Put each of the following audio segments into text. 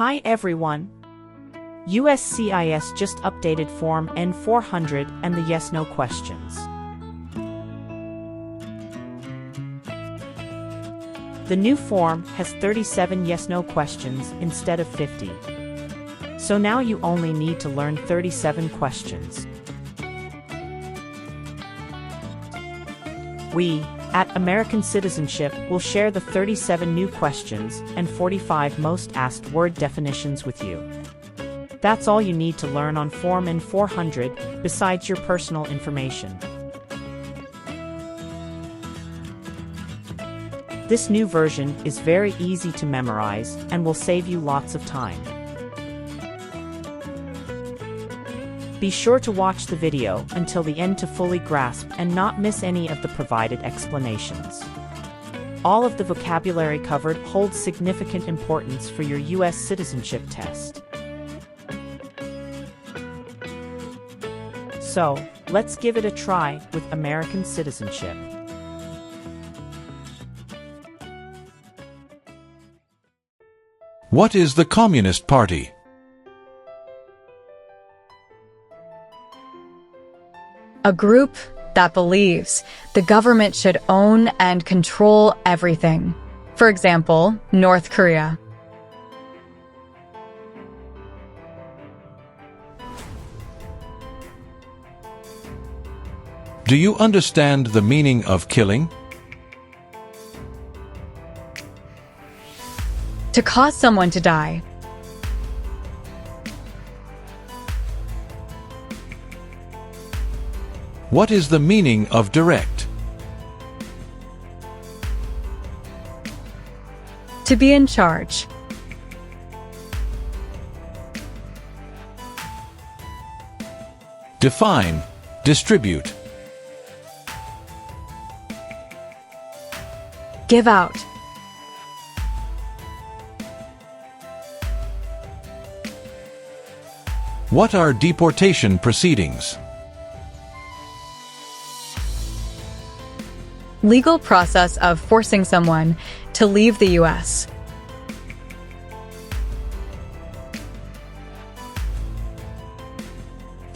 Hi everyone! USCIS just updated Form N-400 and the yes-no questions. The new form has 37 yes-no questions instead of 50. So now you only need to learn 37 questions. We, at American Citizenship, will share the 37 new questions and 45 most asked word definitions with you. That's all you need to learn on Form N-400, besides your personal information. This new version is very easy to memorize and will save you lots of time. Be sure to watch the video until the end to fully grasp and not miss any of the provided explanations. All of the vocabulary covered holds significant importance for your U.S. citizenship test. So, let's give it a try with American Citizenship. What is the Communist Party? A group that believes the government should own and control everything. For example, North Korea. Do you understand the meaning of killing? To cause someone to die. What is the meaning of direct? To be in charge. Define, distribute. Give out. What are deportation proceedings? Legal process of forcing someone to leave the U.S.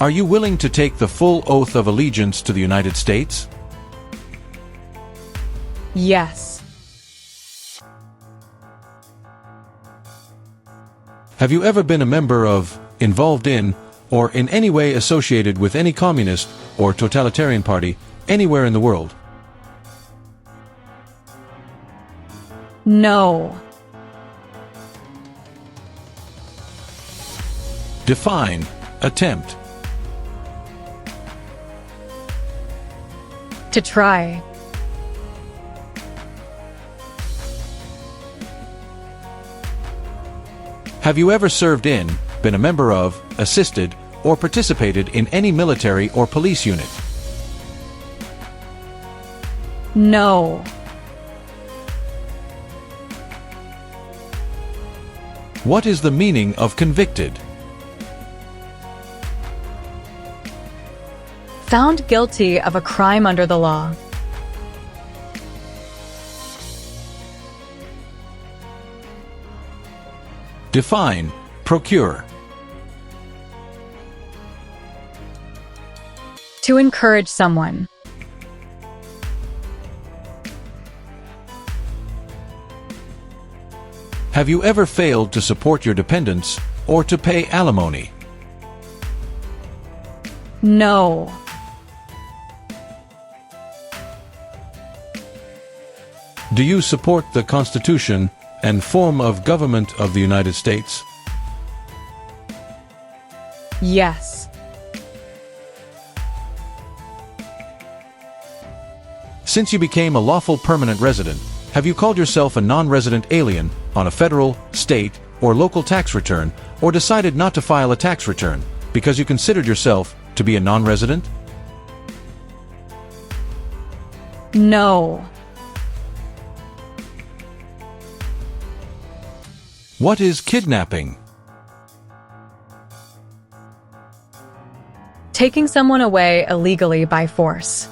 Are you willing to take the full oath of allegiance to the United States? Yes. Have you ever been a member of, involved in, or in any way associated with any communist or totalitarian party anywhere in the world? No. Define, attempt. To try. Have you ever served in, been a member of, assisted, or participated in any military or police unit? No. What is the meaning of convicted? Found guilty of a crime under the law. Define, procure. To encourage someone. Have you ever failed to support your dependents or to pay alimony? No. Do you support the Constitution and form of government of the United States? Yes. Since you became a lawful permanent resident, have you called yourself a non-resident alien on a federal, state, or local tax return, or decided not to file a tax return because you considered yourself to be a non-resident? No. What is kidnapping? Taking someone away illegally by force.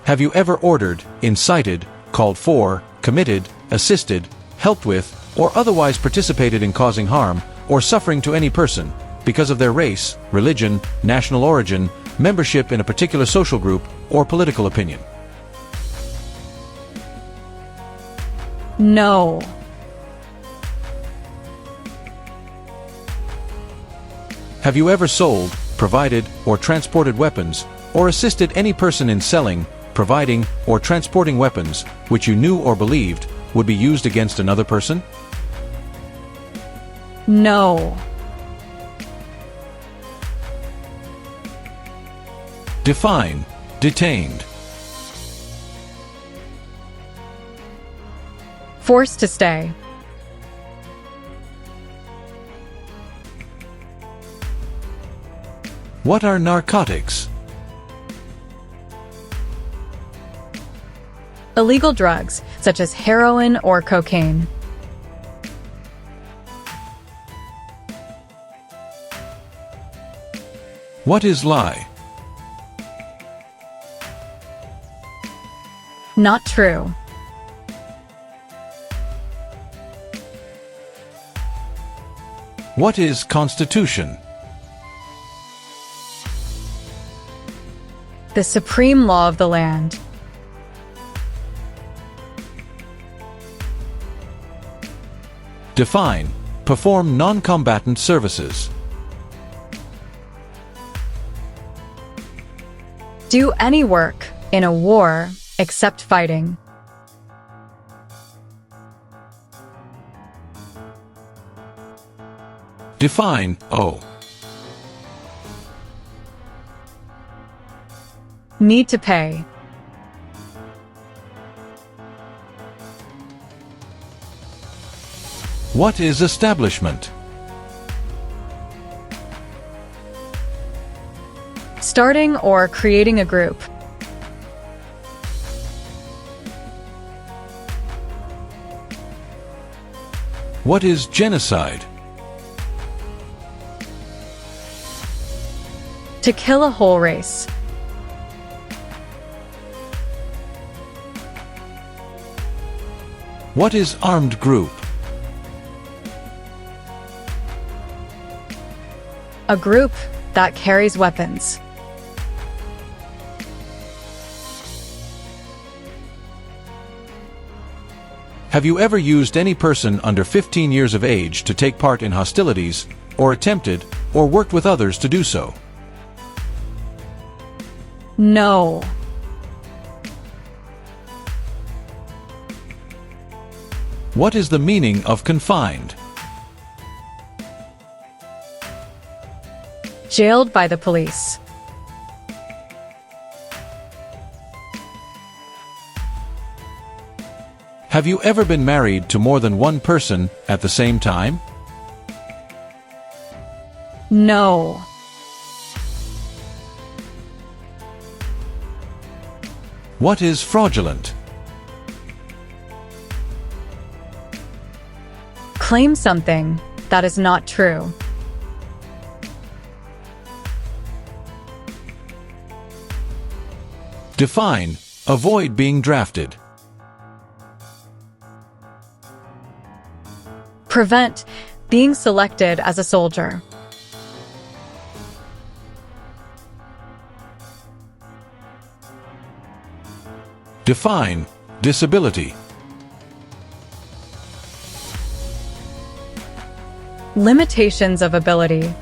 Have Have you ever ordered, incited, called for, committed, assisted, helped with, or otherwise participated in causing harm or suffering to any person because of their race, religion, national origin, membership in a particular social group, or political opinion? No. Have you ever sold, provided, or transported weapons, or assisted any person in selling, providing, or transporting weapons which you knew or believed would be used against another person? No. Define detained. Forced to stay. What are narcotics? Illegal drugs, such as heroin or cocaine. What is lie? Not true. What is constitution? The supreme law of the land. Define perform non-combatant services. Do any work in a war except fighting. Define O. Need to pay. What is establishment? Starting or creating a group. What is genocide? To kill a whole race. What is armed group? A group that carries weapons. Have you ever used any person under 15 years of age to take part in hostilities, or attempted, or worked with others to do so? No. What is the meaning of confined? Jailed by the police. Have you ever been married to more than one person at the same time? No. What is fraudulent? Claim something that is not true. Define avoid being drafted. Prevent being selected as a soldier. Define disability. Limitations of ability.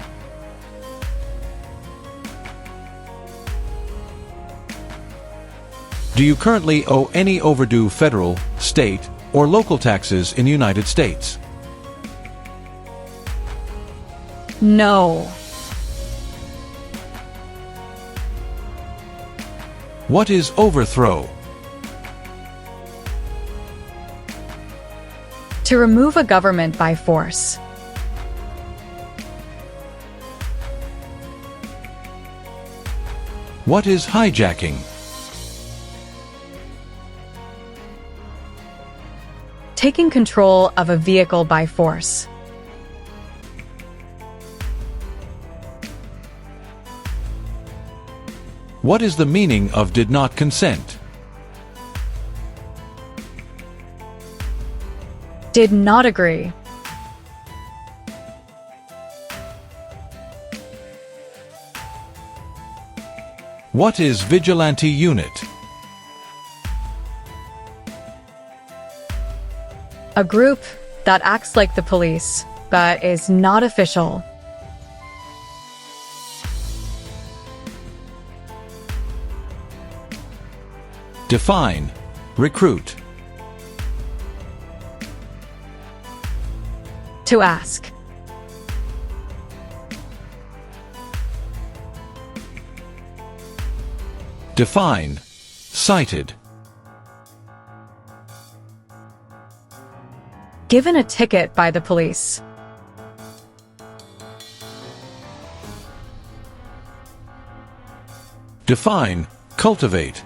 Do you currently owe any overdue federal, state, or local taxes in the United States? No. What is overthrow? To remove a government by force. What is hijacking? Taking control of a vehicle by force. What is the meaning of did not consent? Did not agree. What is vigilante unit? A group that acts like the police, but is not official. Define. Recruit. To ask. Define. Cited. Given a ticket by the police. Define. Cultivate.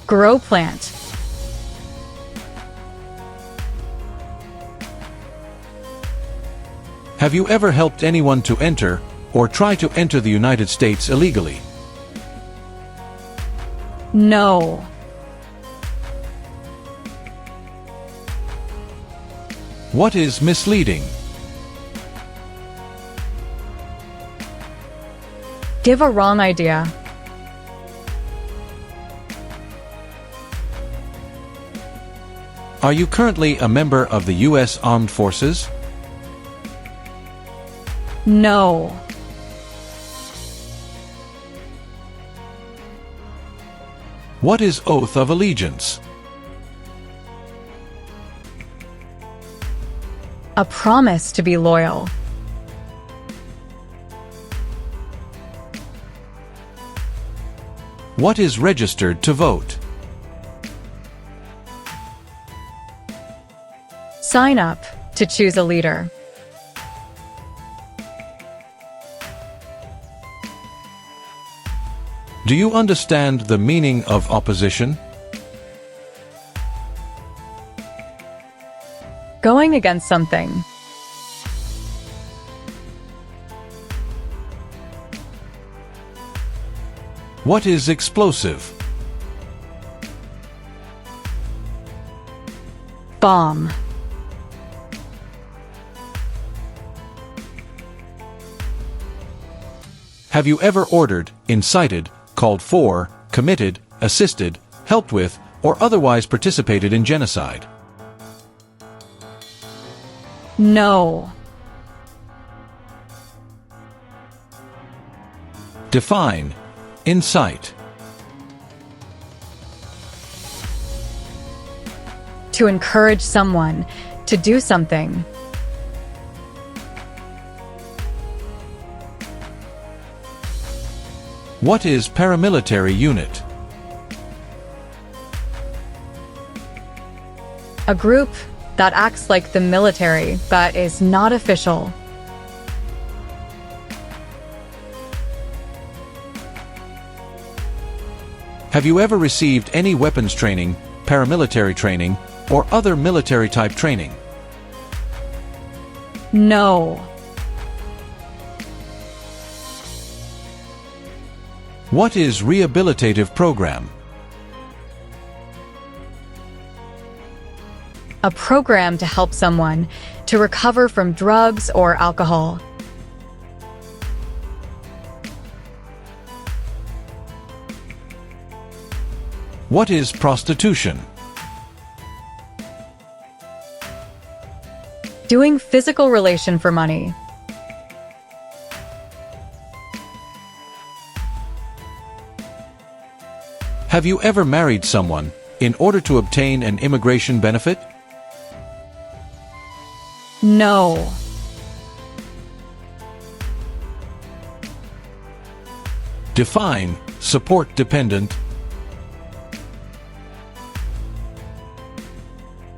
Grow plant. Have you ever helped anyone to enter or try to enter the United States illegally? No. What is misleading? Give a wrong idea. Are you currently a member of the U.S. Armed Forces? No. What is oath of allegiance? A promise to be loyal. What is registered to vote? Sign up to choose a leader. Do you understand the meaning of opposition? Going against something. What is explosive? Bomb. Have you ever ordered, incited, called for, committed, assisted, helped with, or otherwise participated in genocide? No. Define. Incite. To encourage someone to do something. What is paramilitary unit? A group that acts like the military but is not official. Have you ever received any weapons training, paramilitary training, or other military-type training? No. What is rehabilitative program? A program to help someone to recover from drugs or alcohol. What is prostitution? Doing physical relation for money. Have you ever married someone in order to obtain an immigration benefit? No. Define. Support dependent.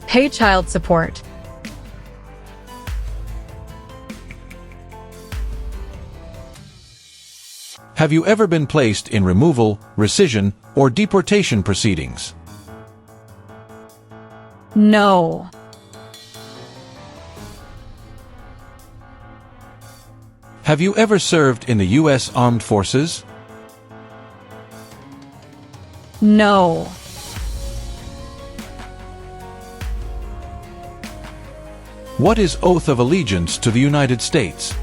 Pay child support. Have you ever been placed in removal, rescission, or deportation proceedings? No. Have you ever served in the U.S. Armed Forces? No. What is oath of allegiance to the United States?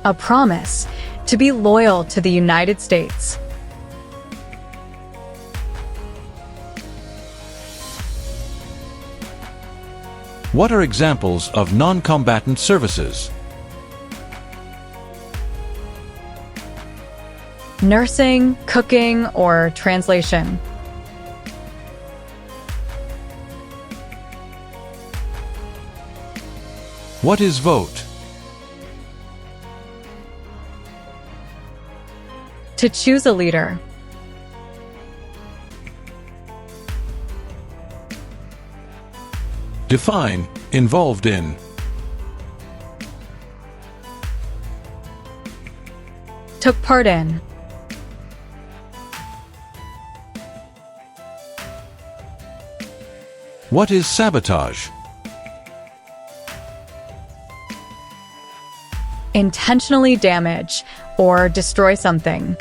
A promise to be loyal to the United States. What are examples of non-combatant services? Nursing, cooking, or translation. What is vote? To choose a leader. Define involved in. Took part in. What is sabotage? Intentionally damage or destroy something.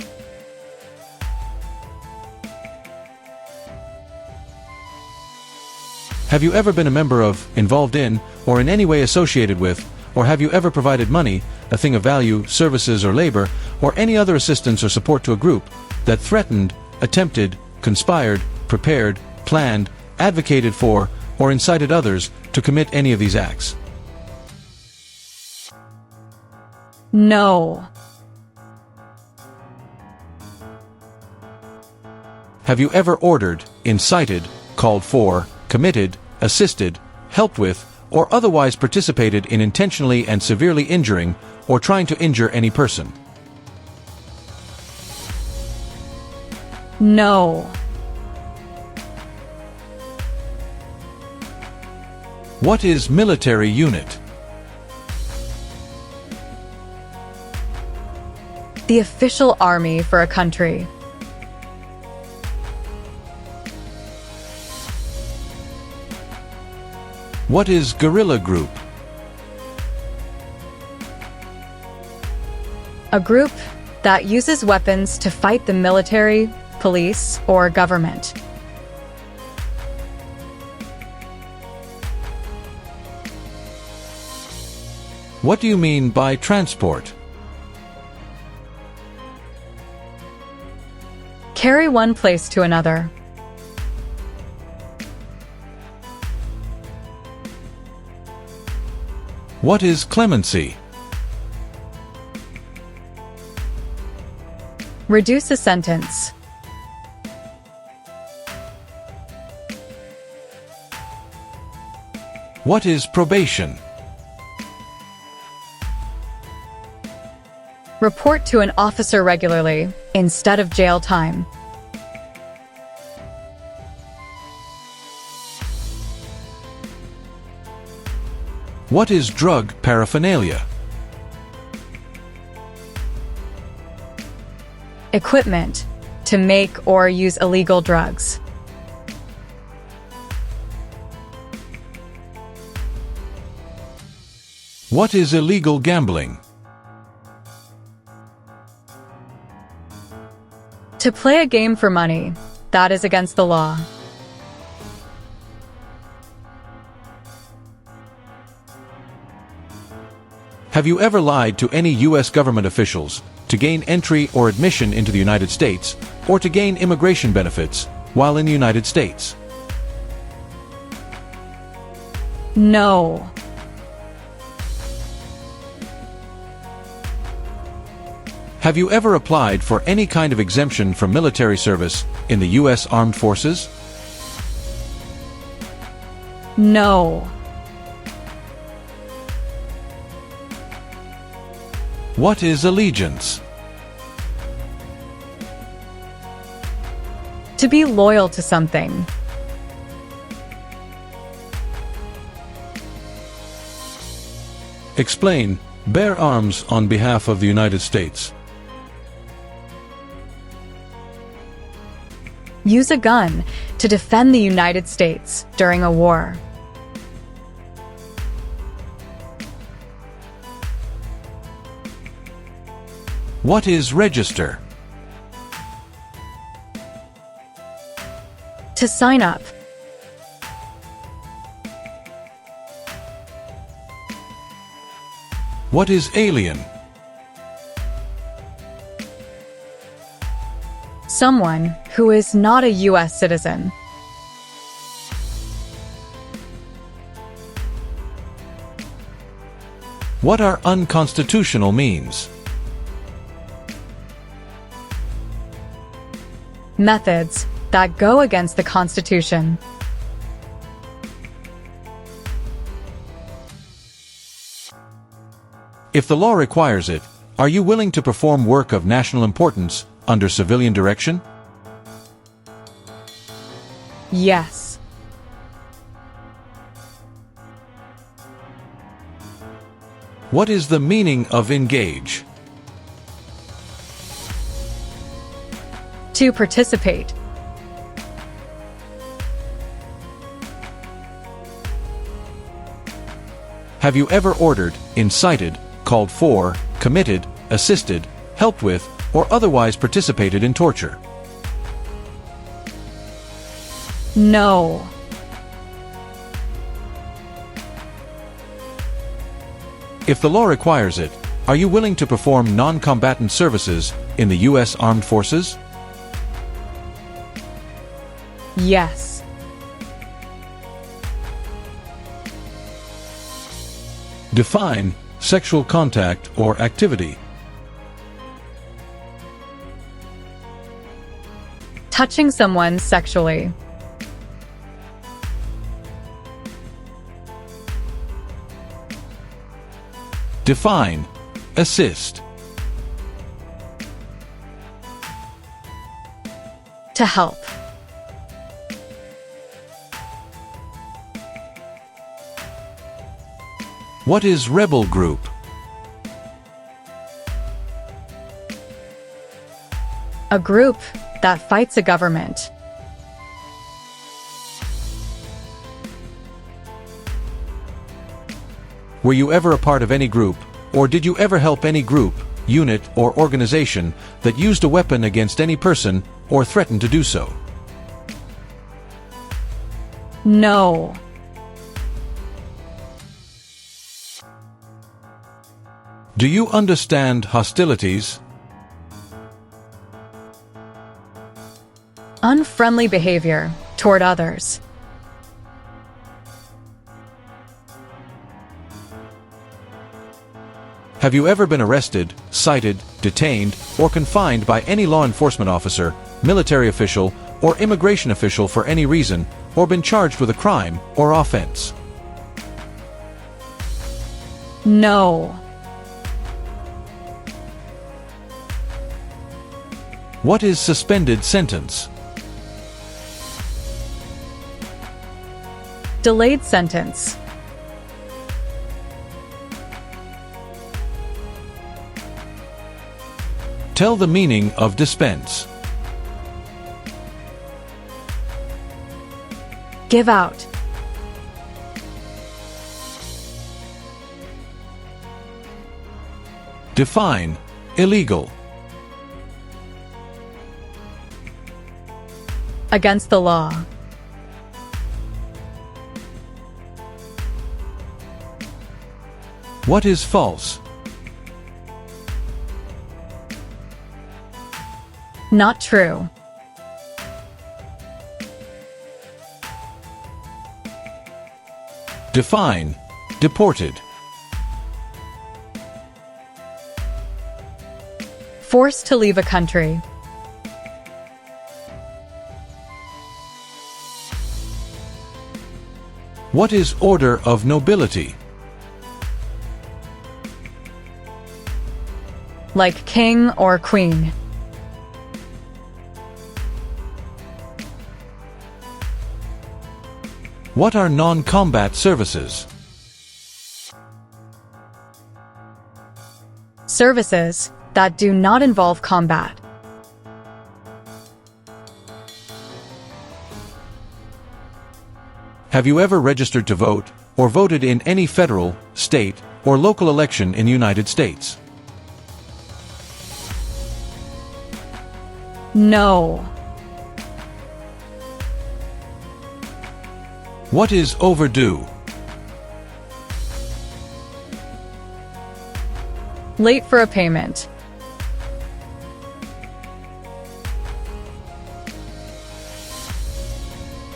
Have you ever been a member of, involved in, or in any way associated with, or have you ever provided money, a thing of value, services or labor, or any other assistance or support to a group that threatened, attempted, conspired, prepared, planned, advocated for, or incited others to commit any of these acts? No. Have you ever ordered, incited, called for, committed, assisted, helped with, or otherwise participated in intentionally and severely injuring or trying to injure any person? No. What is military unit? The official army for a country. What is guerrilla group? A group that uses weapons to fight the military, police, or government. What do you mean by transport? Carry one place to another. What is clemency? Reduce a sentence. What is probation? Report to an officer regularly, instead of jail time. What is drug paraphernalia? Equipment to make or use illegal drugs. What is illegal gambling? To play a game for money, that is against the law. Have you ever lied to any U.S. government officials to gain entry or admission into the United States, or to gain immigration benefits while in the United States? No. Have you ever applied for any kind of exemption from military service in the U.S. Armed Forces? No. What is allegiance? To be loyal to something. Explain. Bear arms on behalf of the United States. Use a gun to defend the United States during a war. What is register? To sign up. What is alien? Someone who is not a U.S. citizen. What are unconstitutional means? Methods that go against the Constitution. If the law requires it, are you willing to perform work of national importance under civilian direction? Yes. What is the meaning of engage? To participate. Have you ever ordered, incited, called for, committed, assisted, helped with, or otherwise participated in torture? No. If the law requires it, are you willing to perform non-combatant services in the U.S. Armed Forces? Yes. Define sexual contact or activity. Touching someone sexually. Define assist. To help. What is rebel group? A group that fights a government. Were you ever a part of any group, or did you ever help any group, unit, or organization that used a weapon against any person or threatened to do so? No. Do you understand hostilities? Unfriendly behavior toward others. Have you ever been arrested, cited, detained, or confined by any law enforcement officer, military official, or immigration official for any reason, or been charged with a crime or offense? No. What is suspended sentence? Delayed sentence. Tell the meaning of dispense. Give out. Define illegal. Against the law. What is false? Not true. Define deported. Forced to leave a country. What is order of nobility? Like king or queen. What are non-combat services? Services that do not involve combat. Have you ever registered to vote or voted in any federal, state, or local election in the United States? No. What is overdue? Late for a payment.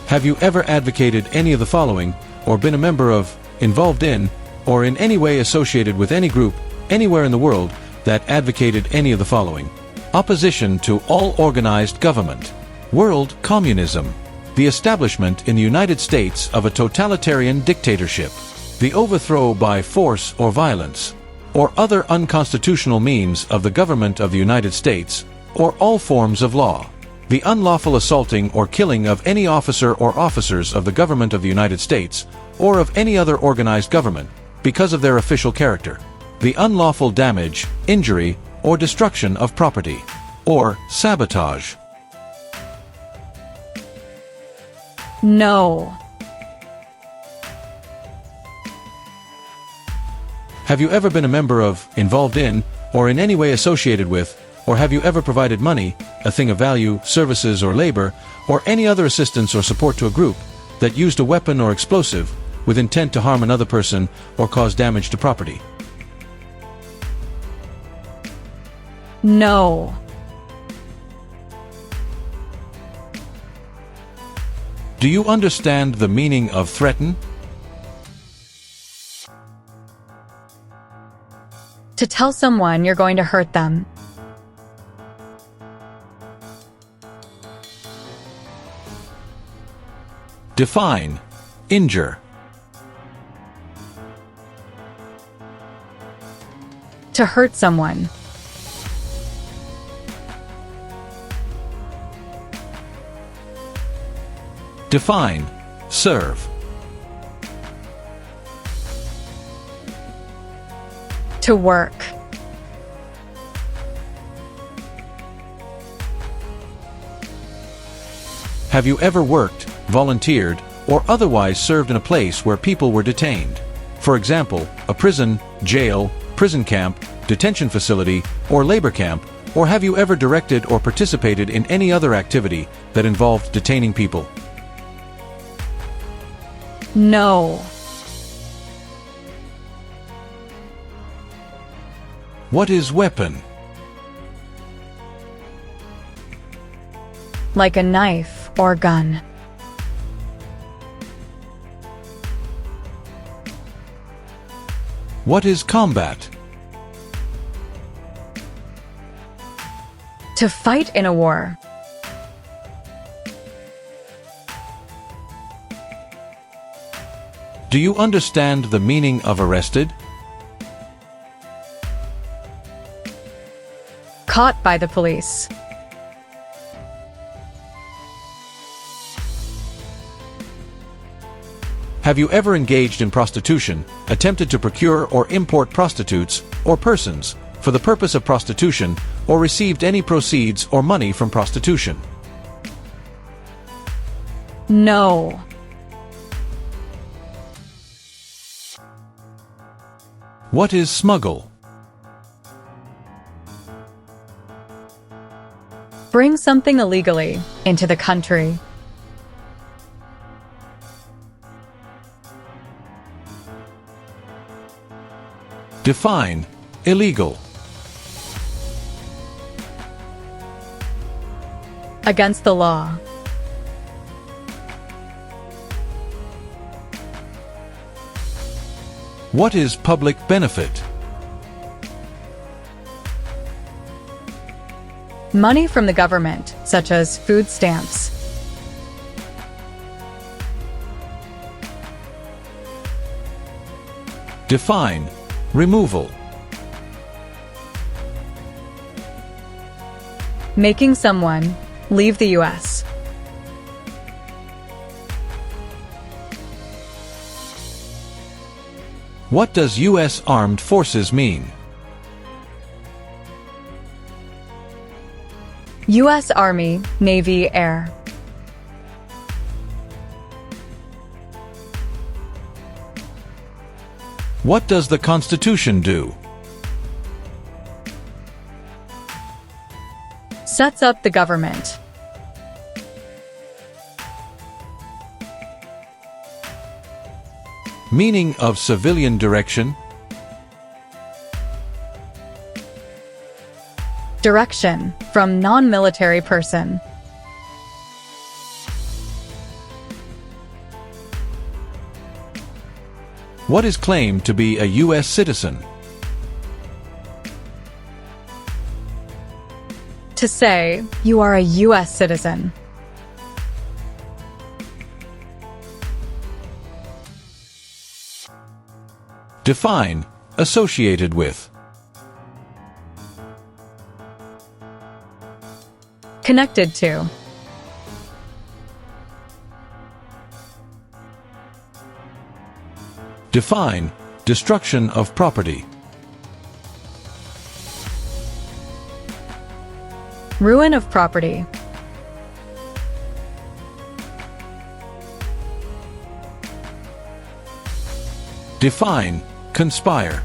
Have you ever advocated any of the following, or been a member of, involved in, or in any way associated with any group, anywhere in the world, that advocated any of the following? Opposition to all organized government. World communism. The establishment in the United States of a totalitarian dictatorship. The overthrow by force or violence, or other unconstitutional means of the government of the United States, or all forms of law. The unlawful assaulting or killing of any officer or officers of the government of the United States, or of any other organized government, because of their official character. The unlawful damage, injury, or destruction of property, or sabotage. No. Have you ever been a member of, involved in, or in any way associated with, or have you ever provided money, a thing of value, services or labor, or any other assistance or support to a group that used a weapon or explosive with intent to harm another person or cause damage to property? No. Do you understand the meaning of threaten? To tell someone you're going to hurt them. Define. Injure. To hurt someone. Define. Serve. To work. Have you ever worked, volunteered, or otherwise served in a place where people were detained? For example, a prison, jail, prison camp, detention facility, or labor camp, or have you ever directed or participated in any other activity that involved detaining people? No. What is weapon? Like a knife or gun. What is combat? To fight in a war. Do you understand the meaning of arrested? Caught by the police. Have you ever engaged in prostitution, attempted to procure or import prostitutes or persons for the purpose of prostitution, or received any proceeds or money from prostitution? No. What is smuggle? Bring something illegally into the country. Define. Illegal. Against the law. What is public benefit? Money from the government, such as food stamps. Define. Removal. Making someone leave the U.S. What does U.S. Armed Forces mean? U.S. Army, Navy, Air. What does the Constitution do? Sets up the government. Meaning of civilian direction? Direction from non-military person. What is claimed to be a U.S. citizen? To say, you are a U.S. citizen. Define associated with. Connected to. Define destruction of property. Ruin of property. Define conspire.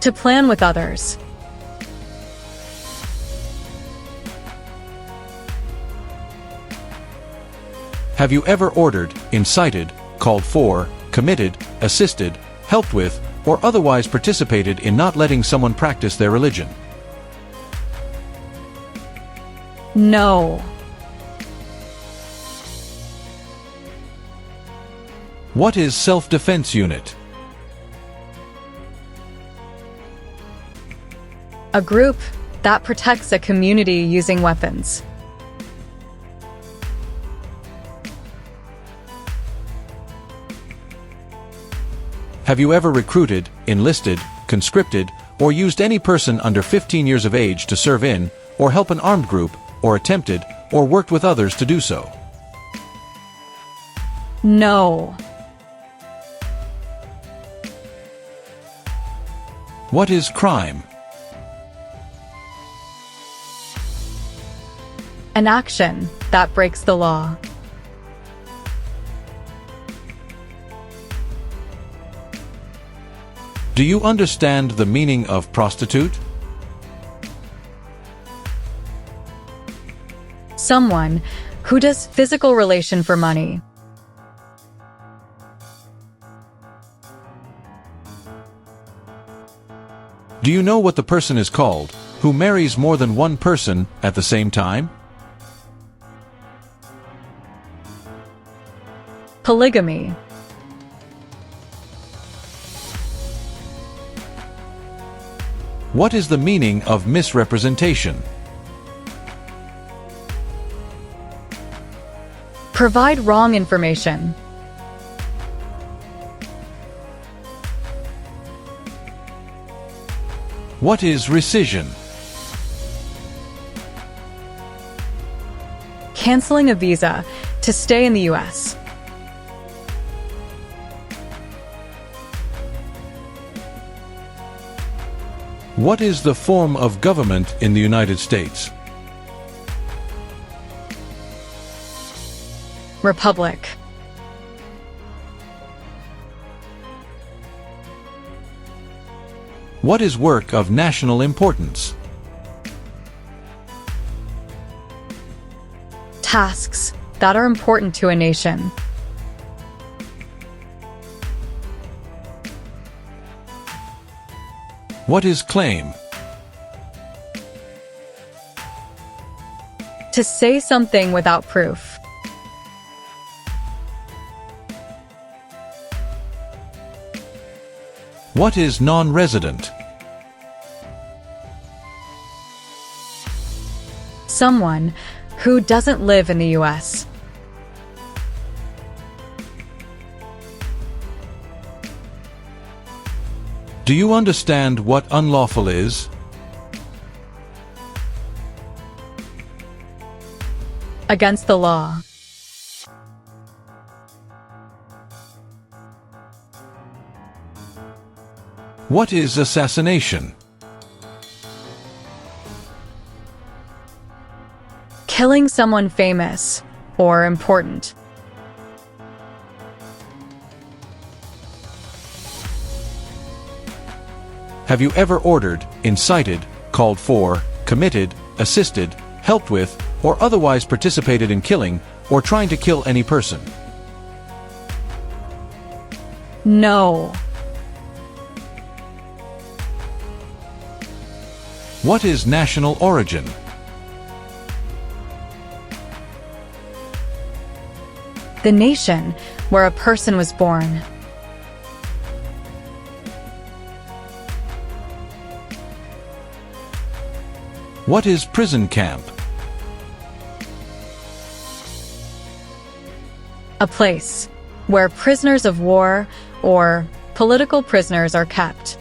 To plan with others. Have you ever ordered, incited, called for, committed, assisted, helped with, or otherwise participated in not letting someone practice their religion? No. What is self-defense unit? A group that protects a community using weapons. Have you ever recruited, enlisted, conscripted, or used any person under 15 years of age to serve in, or help an armed group, or attempted, or worked with others to do so? No. What is crime? An action that breaks the law. Do you understand the meaning of prostitute? Someone who does physical relation for money. Do you know what the person is called, who marries more than one person at the same time? Polygamy. What is the meaning of misrepresentation? Provide wrong information. What is rescission? Canceling a visa to stay in the U.S. What is the form of government in the United States? Republic. What is work of national importance? Tasks that are important to a nation. What is claim? To say something without proof. What is non-resident? Someone who doesn't live in the U.S. Do you understand what unlawful is? Against the law. What is assassination? Killing someone famous or important. Have you ever ordered, incited, called for, committed, assisted, helped with, or otherwise participated in killing or trying to kill any person? No. What is national origin? The nation where a person was born. What is prison camp? A place where prisoners of war or political prisoners are kept.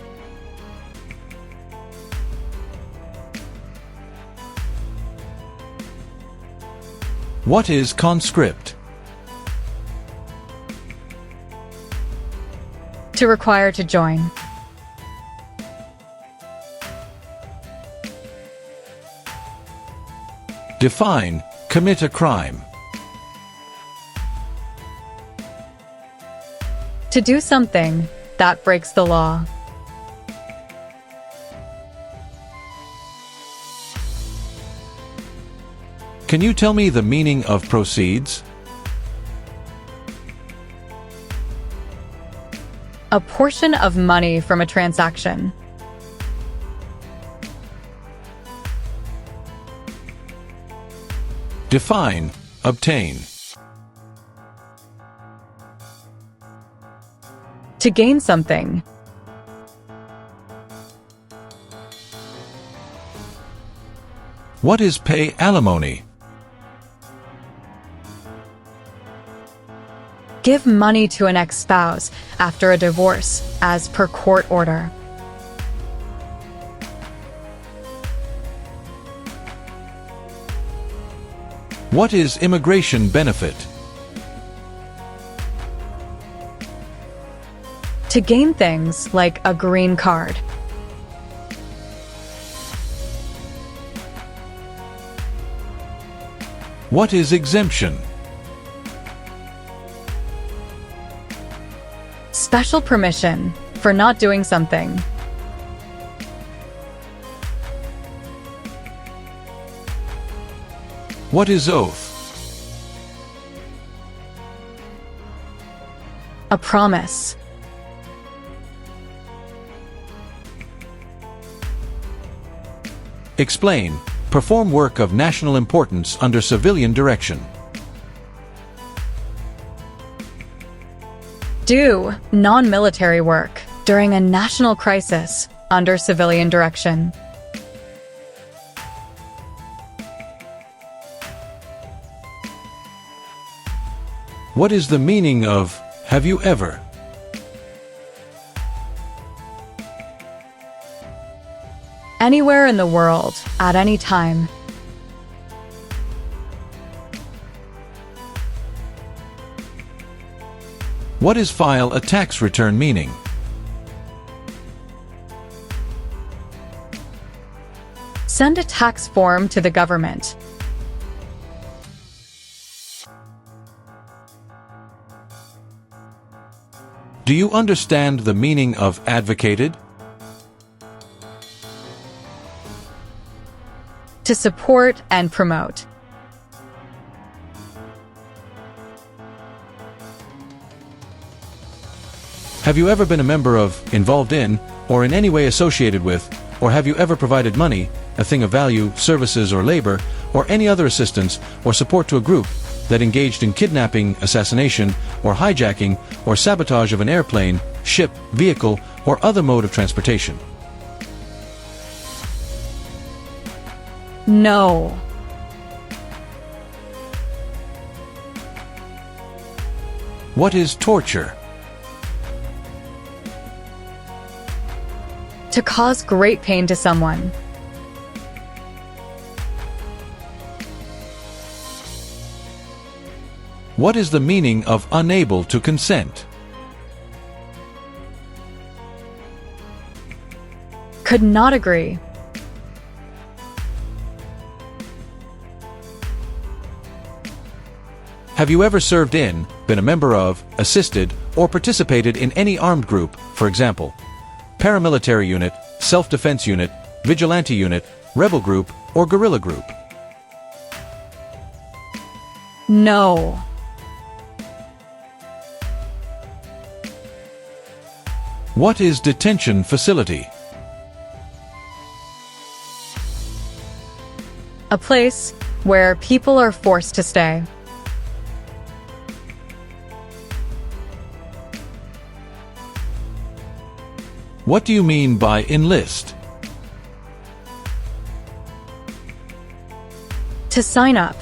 What is conscript? To require to join. Define commit a crime. To do something that breaks the law. Can you tell me the meaning of proceeds? A portion of money from a transaction. Define obtain. To gain something. What is pay alimony? Give money to an ex-spouse after a divorce, as per court order. What is immigration benefit? To gain things like a green card. What is exemption? Special permission for not doing something. What is oath? A promise. Explain. Perform work of national importance under civilian direction. Do non-military work during a national crisis under civilian direction. What is the meaning of have you ever? Anywhere in the world, at any time. What is file a tax return meaning? Send a tax form to the government. Do you understand the meaning of advocated? To support and promote. Have you ever been a member of, involved in, or in any way associated with, or have you ever provided money, a thing of value, services or labor, or any other assistance or support to a group that engaged in kidnapping, assassination, or hijacking, or sabotage of an airplane, ship, vehicle, or other mode of transportation? No. What is torture? To cause great pain to someone. What is the meaning of unable to consent? Could not agree. Have you ever served in, been a member of, assisted, or participated in any armed group, for example, paramilitary unit, self-defense unit, vigilante unit, rebel group, or guerrilla group? No. What is detention facility? A place where people are forced to stay. What do you mean by enlist? To sign up.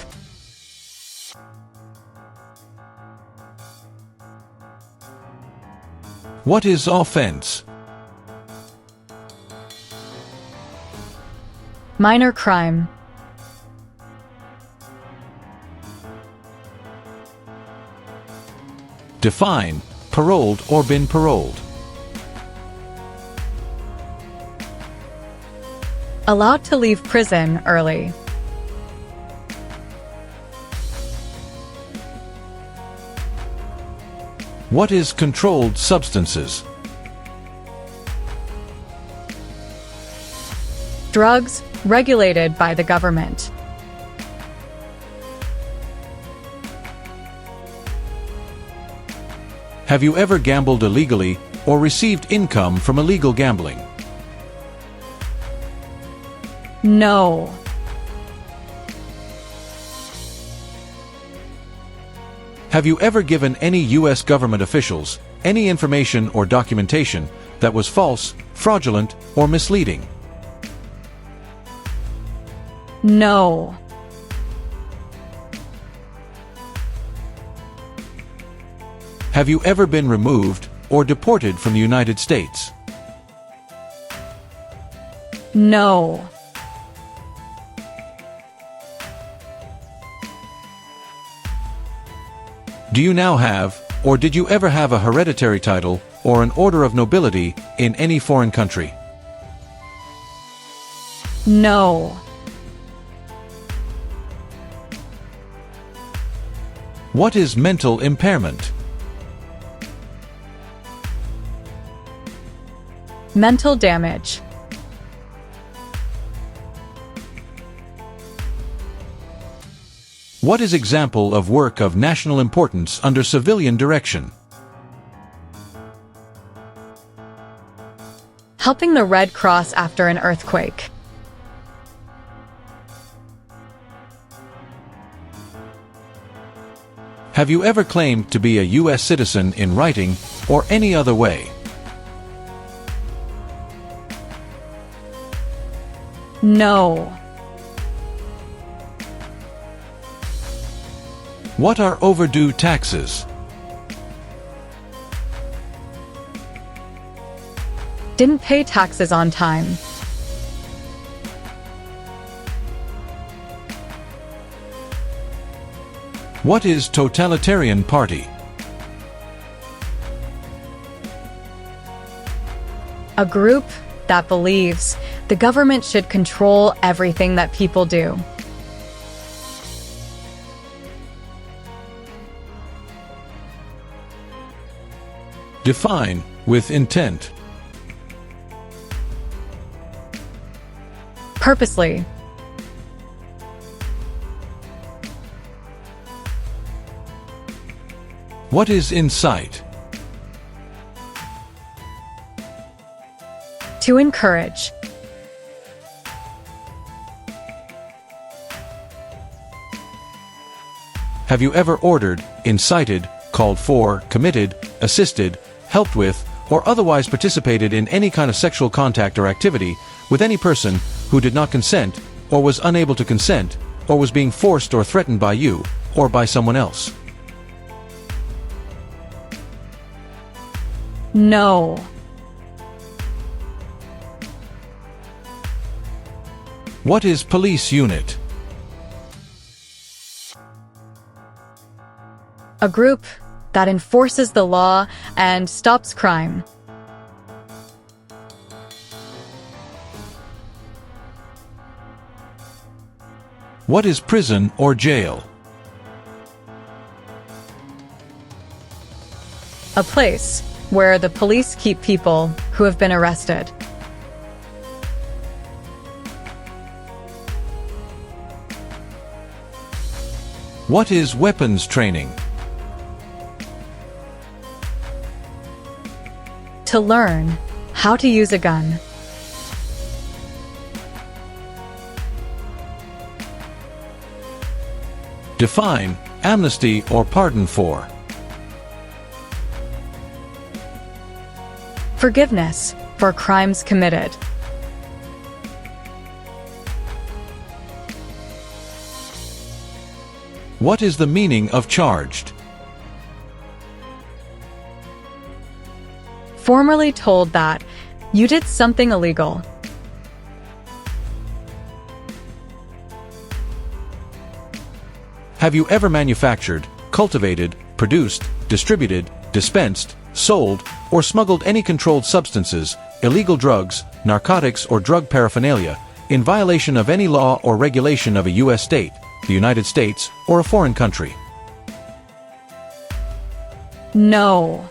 What is offense? Minor crime. Define paroled or been paroled. Allowed to leave prison early. What is controlled substances? Drugs regulated by the government. Have you ever gambled illegally or received income from illegal gambling? No. Have you ever given any U.S. government officials any information or documentation that was false, fraudulent, or misleading? No. Have you ever been removed or deported from the United States? No. Do you now have, or did you ever have a hereditary title or an order of nobility in any foreign country? No. What is mental impairment? Mental damage. What is example of work of national importance under civilian direction? Helping the Red Cross after an earthquake. Have you ever claimed to be a U.S. citizen in writing or any other way? No. What are overdue taxes? Didn't pay taxes on time. What is totalitarian party? A group that believes the government should control everything that people do. Define with intent. Purposely. What is incite? To encourage. Have you ever ordered, incited, called for, committed, assisted, helped with, or otherwise participated in any kind of sexual contact or activity with any person who did not consent, or was unable to consent, or was being forced or threatened by you, or by someone else? No. What is police unit? A group that enforces the law and stops crime. What is prison or jail? A place where the police keep people who have been arrested. What is weapons training? To learn how to use a gun. Define amnesty or pardon for. Forgiveness for crimes committed. What is the meaning of charged? Formerly told that you did something illegal. Have you ever manufactured, cultivated, produced, distributed, dispensed, sold, or smuggled any controlled substances, illegal drugs, narcotics or drug paraphernalia, in violation of any law or regulation of a U.S. state, the United States, or a foreign country? No.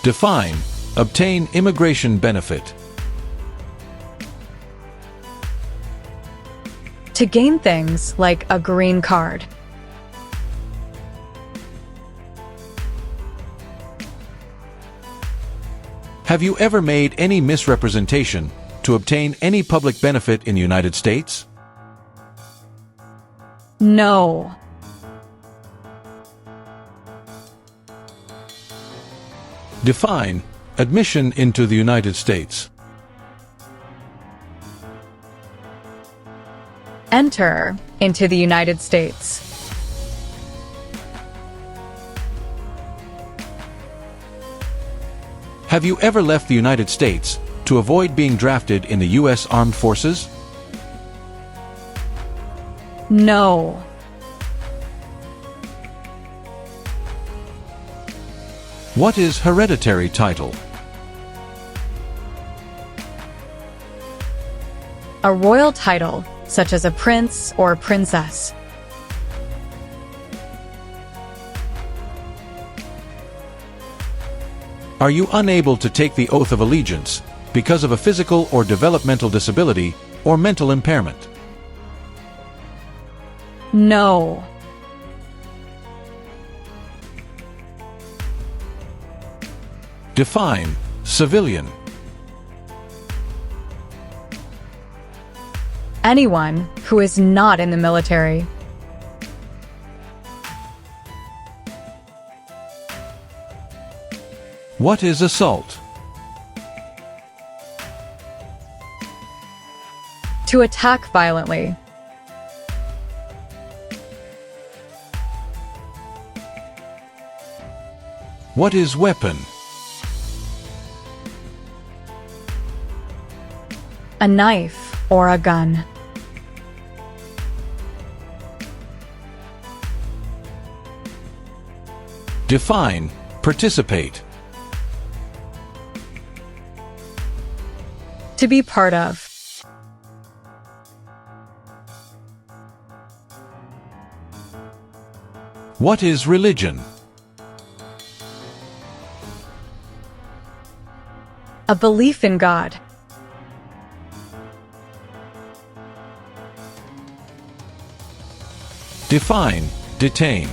Define obtain immigration benefit. To gain things like a green card. Have you ever made any misrepresentation to obtain any public benefit in the United States? No. Define admission into the United States. Enter into the United States. Have you ever left the United States to avoid being drafted in the U.S. Armed Forces? No. What is hereditary title? A royal title, such as a prince or princess. Are you unable to take the oath of allegiance because of a physical or developmental disability or mental impairment? No. Define civilian. Anyone who is not in the military. What is assault? To attack violently. What is weapon? A knife or a gun. Define participate. To be part of. What is religion? A belief in God. Define detain.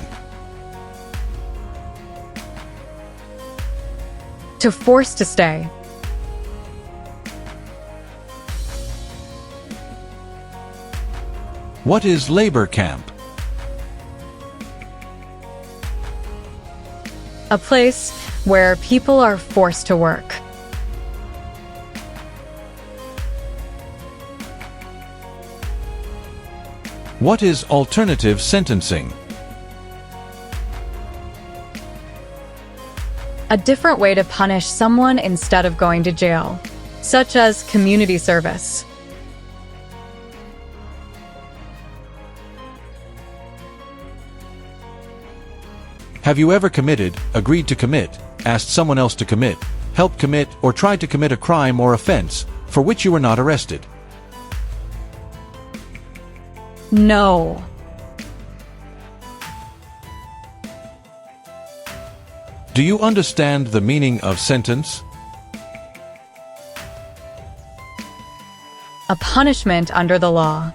To force to stay. What is labor camp? A place where people are forced to work. What is alternative sentencing? A different way to punish someone instead of going to jail, such as community service. Have you ever committed, agreed to commit, asked someone else to commit, helped commit, or tried to commit a crime or offense for which you were not arrested? No. Do you understand the meaning of sentence? A punishment under the law.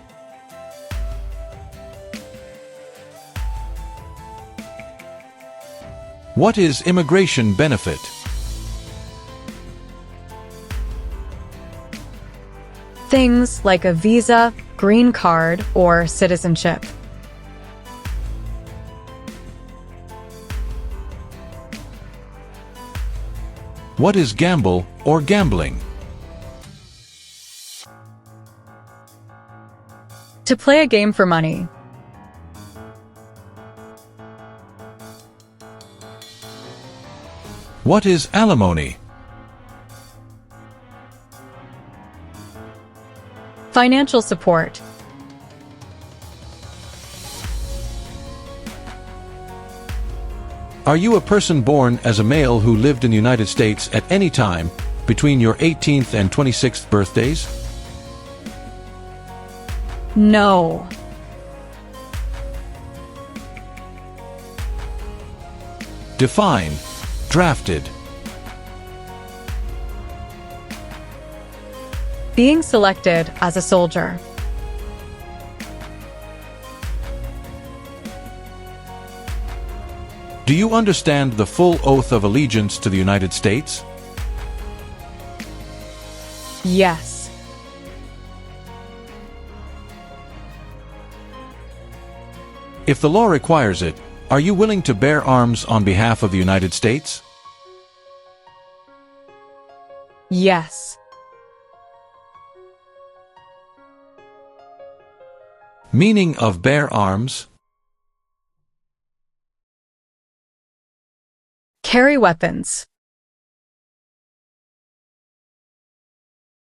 What is immigration benefit? Things like a visa, green card, or citizenship. What is gamble or gambling? To play a game for money. What is alimony? Financial support. Are you a person born as a male who lived in the United States at any time between your 18th and 26th birthdays? No. Define drafted. Being selected as a soldier. Do you understand the full oath of allegiance to the United States? Yes. If the law requires it, are you willing to bear arms on behalf of the United States? Yes. Meaning of bear arms? Carry weapons.